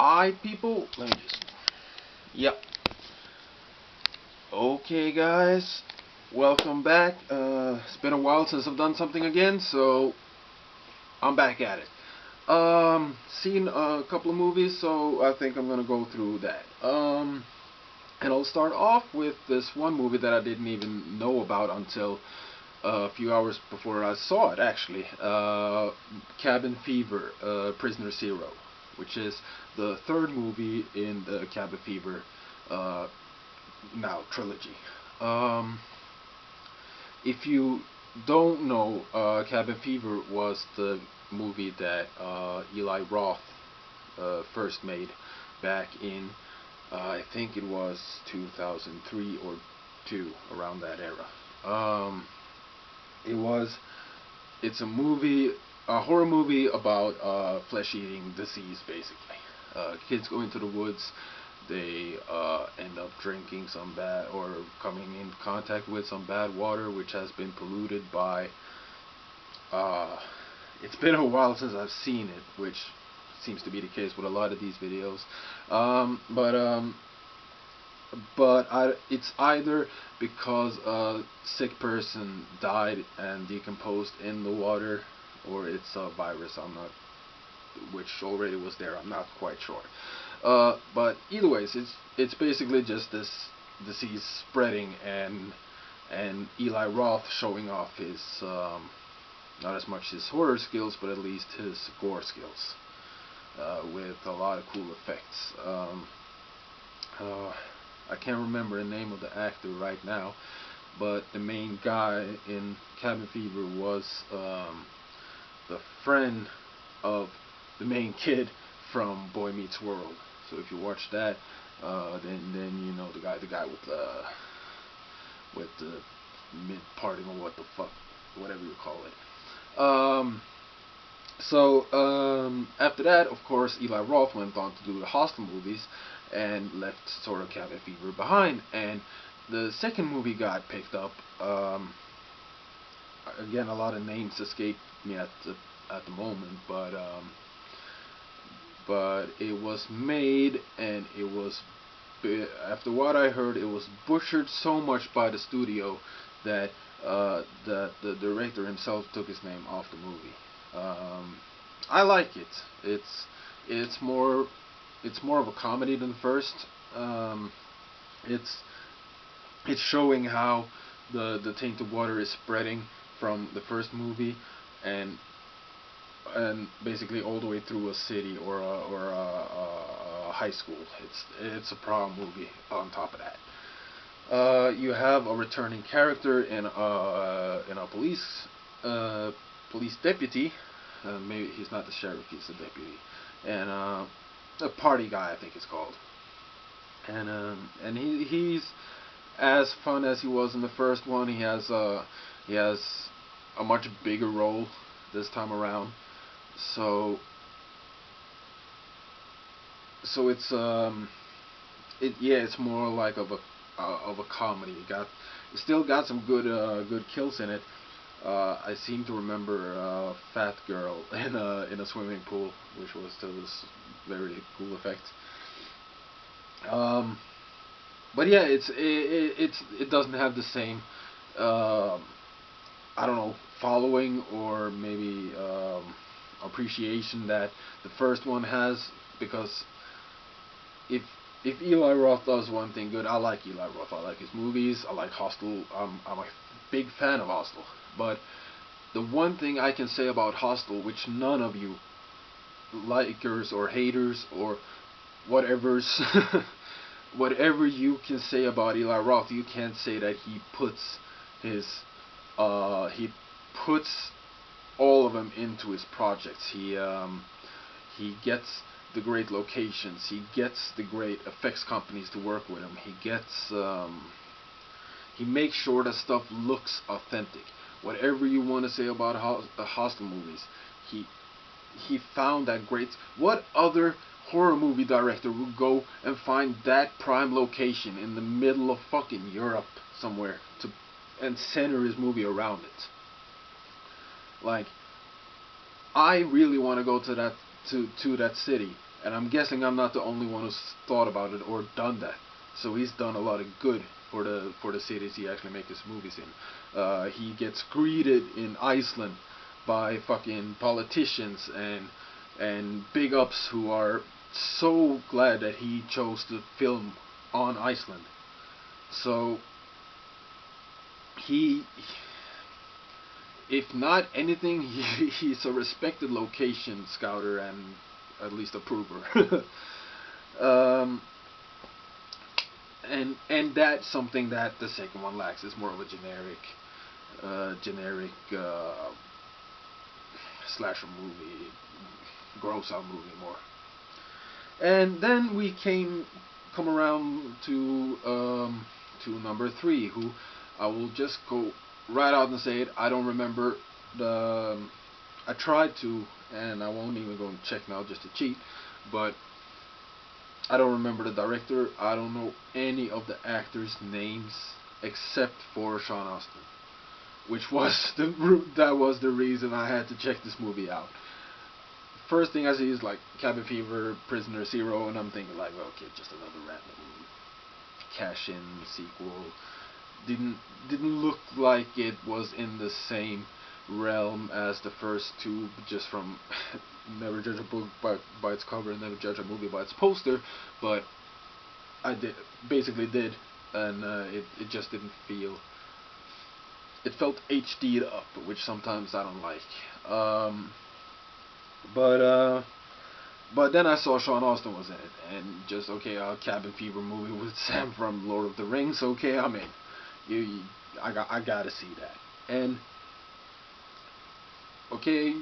Alright, people, let me just. Yep. Okay, guys, welcome back. It's been a while since I've done something again, so I'm back at it. Seen a couple of movies, so I think I'm gonna go through that. And I'll start off with this one movie that I didn't even know about until a few hours before I saw it, actually. Cabin Fever, Prisoner Zero, which is the third movie in the Cabin Fever now trilogy. Um, if you don't know, Cabin Fever was the movie that Eli Roth first made back in, I think it was 2003 or 2, around that era. It was, it's a movie, a horror movie about flesh-eating disease, basically. Kids go into the woods, they end up drinking some bad, or coming in contact with some bad water which has been polluted by, it's been a while since I've seen it, which seems to be the case with a lot of these videos. It's either because a sick person died and decomposed in the water, or it's a virus. I'm not, which already was there. I'm not quite sure. But either ways, it's basically just this disease spreading, and Eli Roth showing off his not as much his horror skills, but at least his gore skills, with a lot of cool effects. I can't remember the name of the actor right now, but the main guy in Cabin Fever was the friend of the main kid from Boy Meets World. So if you watch that, then you know the guy with the mid parting, or what the fuck, whatever you call it. After that, of course, Eli Roth went on to do the Hostel movies and left sort of Cabin Fever behind. And the second movie got picked up. Again, a lot of names escape me at the moment, but it was made, and it was, after what I heard, it was butchered so much by the studio that the director himself took his name off the movie. I like it. It's more of a comedy than the first. It's it's showing how the tainted water is spreading from the first movie, and basically all the way through a city, or a high school. It's a prom movie on top of that. You have a returning character in a police deputy. Maybe he's not the sheriff; he's the deputy, and a party guy, I think it's called. And he's as fun as he was in the first one. He has a much bigger role this time around. So it's it's more like of a comedy. It still got some good kills in it. I seem to remember a fat girl in a swimming pool, which was to this very cool effect. Um, but yeah, it doesn't have the same, I don't know, following, or maybe appreciation that the first one has, because if Eli Roth does one thing good, I like Eli Roth. I like his movies. I like Hostel. I'm a big fan of Hostel. But the one thing I can say about Hostel, which none of you likers or haters or whatever's whatever you can say about Eli Roth, you can't say that his he puts all of them into his projects. He gets the great locations. He gets the great effects companies to work with him. He makes sure that stuff looks authentic. Whatever you want to say about the Hostel movies, he found that great. What other horror movie director would go and find that prime location in the middle of fucking Europe somewhere and center his movie around it? Like, I really want to go to that city and I'm guessing I'm not the only one who's thought about it or done that. So he's done a lot of good for the cities he actually makes his movies in. He gets greeted in Iceland by fucking politicians and big ups who are so glad that he chose to film on Iceland. So he, if not anything, he's a respected location scouter and at least approver. um, and that's something that the second one lacks. It's more of a generic slasher movie, gross out movie more. And then we come around to number three, who I will just go right out and say it. I don't remember the. I tried to, and I won't even go and check now just to cheat, but I don't remember the director. I don't know any of the actors' names except for Sean Astin, which was that was the reason I had to check this movie out. First thing I see is like Cabin Fever, Prisoner Zero, and I'm thinking like, well, okay, just another random cash-in sequel. Didn't look like it was in the same realm as the first two, just from never judge a book by its cover and never judge a movie by its poster. But I did, and it just didn't feel. It felt HD'd up, which sometimes I don't like. But then I saw Sean Astin was in it, and just okay, a Cabin Fever movie with Sam from Lord of the Rings. Okay, I'm in. I gotta see that. And okay,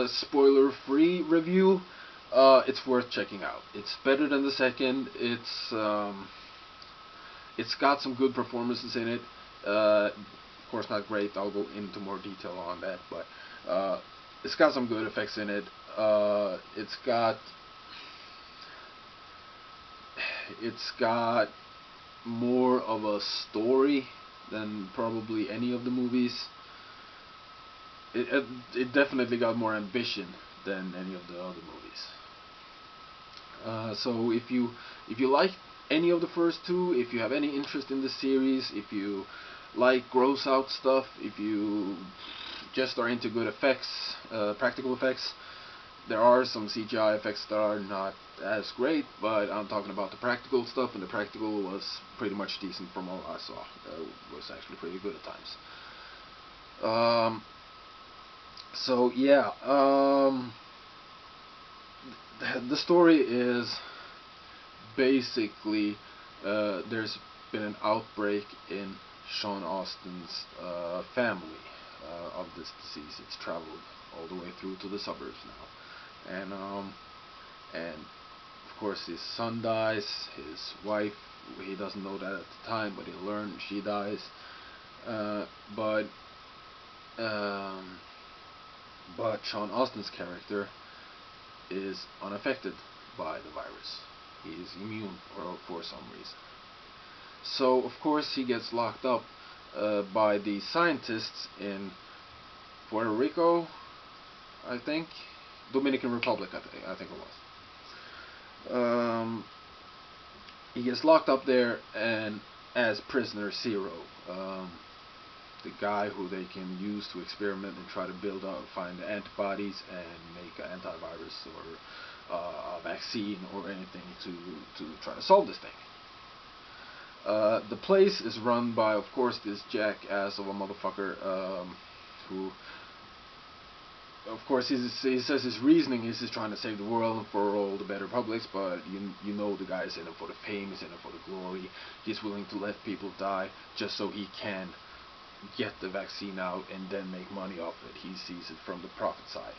spoiler-free review. It's worth checking out. It's better than the second. It's got some good performances in it. Of course, not great. I'll go into more detail on that, but it's got some good effects in it. It's got more of a story than probably any of the movies. It definitely got more ambition than any of the other movies. So if you like any of the first two, if you have any interest in the series, if you like gross out stuff, if you just are into good effects, practical effects, there are some CGI effects that are not as great, but I'm talking about the practical stuff, and the practical was pretty much decent from all I saw. It was actually pretty good at times. So yeah, the story is basically there's been an outbreak in Sean Astin's family of this disease. It's traveled all the way through to the suburbs now, and of course his son dies. His wife, he doesn't know that at the time, but he learned she dies. But Sean Astin's character is unaffected by the virus. He is immune for some reason. So of course he gets locked up by the scientists in Puerto Rico, I think, Dominican Republic, I think it was. He gets locked up there and as prisoner zero. The guy who they can use to experiment and try to find antibodies and make an antivirus or a vaccine or anything to try to solve this thing. The place is run by, of course, this jackass of a motherfucker who, of course, he says his reasoning is he's trying to save the world for all the better publics, but you know the guy is in it for the fame, he's in it for the glory. He's willing to let people die just so he can get the vaccine out and then make money off it. He sees it from the profit side.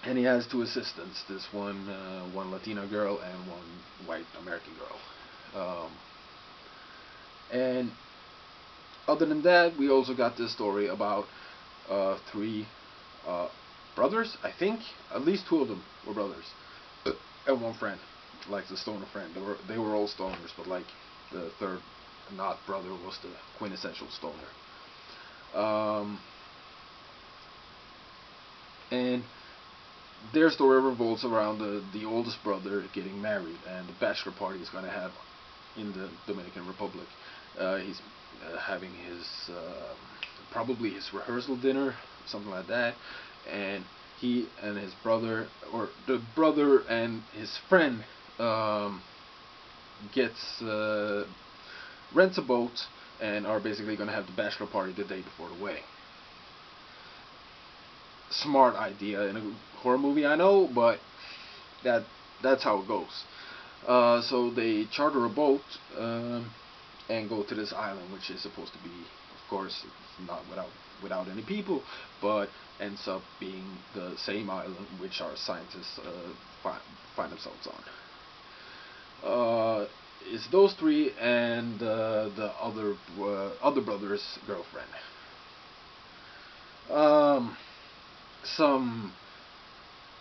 And he has two assistants, this one Latina girl and one white American girl. And other than that, we also got this story about three brothers, I think. At least two of them were brothers. And one friend, like the stoner friend. They were all stoners, but like the third not brother was the quintessential stoner. And their story revolves around the oldest brother getting married and the bachelor party he's going to have in the Dominican Republic. He's having his probably his rehearsal dinner, something like that, and he and his brother, or the brother and his friend, gets rents a boat and are basically going to have the bachelor party the day before the wedding. Smart idea in a horror movie, I know, but that's how it goes. So they charter a boat and go to this island, which is supposed to be, of course, it's not without any people, but ends up being the same island which our scientists find themselves on. It's those three and the other brother's girlfriend. Some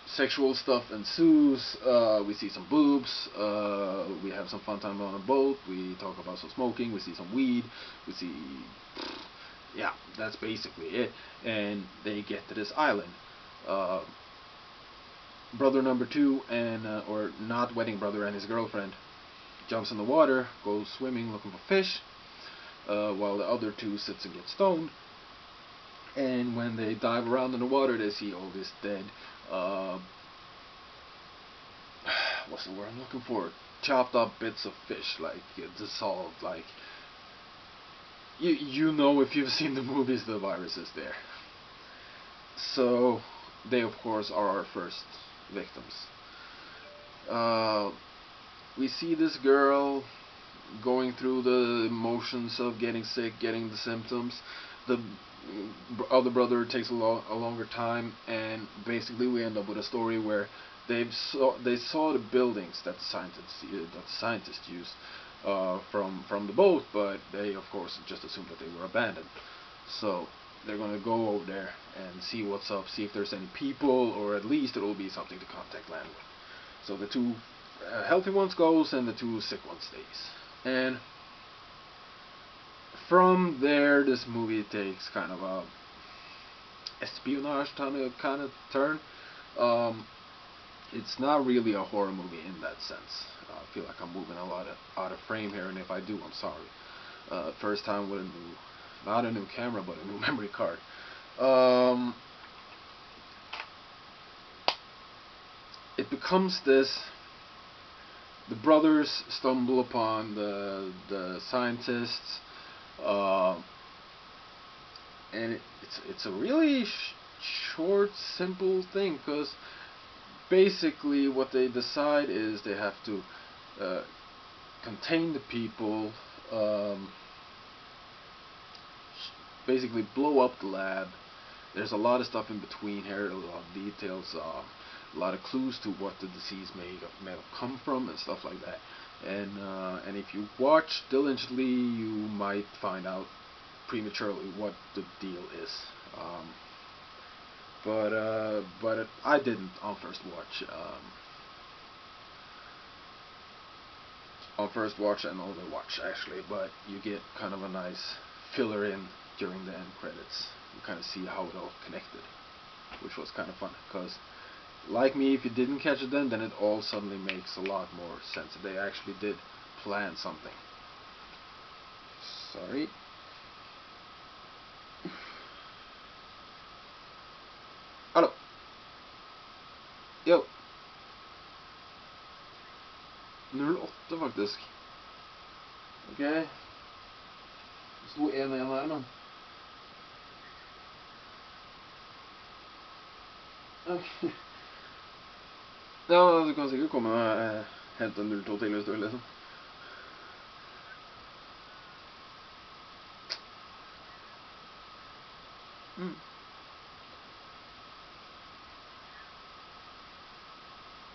sexual stuff ensues. We see some boobs. We have some fun time on a boat. We talk about some smoking. We see some weed. We see, yeah, that's basically it. And they get to this island. Brother number two and or not wedding brother and his girlfriend jumps in the water, goes swimming looking for fish, while the other two sits and get stoned. And when they dive around in the water, they see all this dead, what's the word I'm looking for? Chopped up bits of fish, like dissolved, like you know if you've seen the movies, the virus is there. So they of course are our first victims. We see this girl going through the motions of getting sick, getting the symptoms. The other brother takes a longer time, and basically we end up with a story where they saw the buildings that the scientists used from the boat, but they of course just assumed that they were abandoned. So they're gonna go over there and see what's up, see if there's any people, or at least it'll be something to contact land with. So the two healthy ones goes, and the two sick ones stays. And from there, this movie takes kind of a espionage kind of turn. It's not really a horror movie in that sense. I feel like I'm moving a lot out of frame here, and if I do, I'm sorry. First time with not a new camera, but a new memory card. It becomes this. The brothers stumble upon the scientists, and it's a really short, simple thing, because basically what they decide is they have to contain the people, basically blow up the lab. There's a lot of stuff in between here, a lot of details, a lot of clues to what the disease may have come from and stuff like that. And if you watch diligently, you might find out prematurely what the deal is. But I didn't on first watch. On first watch and only watch actually, but you get kind of a nice filler in during the end credits. You kind of see how it all connected, which was kind of fun, because like me, if you didn't catch it then it all suddenly makes a lot more sense. They actually did plan something. Sorry. Hallå. Jo. 08 faktisk. Ok. Det sto 1-1 her, men. Ok. Ja, du kan sikkert komme og hente en 02 til hvis du vil, liksom.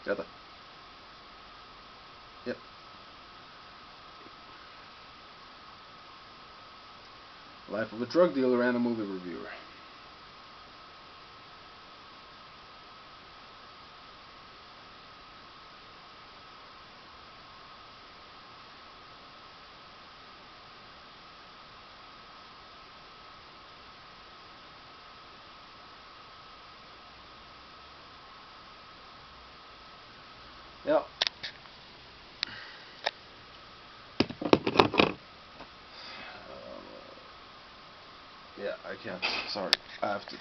Greit det. Yep. Life of a drug dealer and a movie reviewer. Yep. Yeah, I can't. Sorry, I have to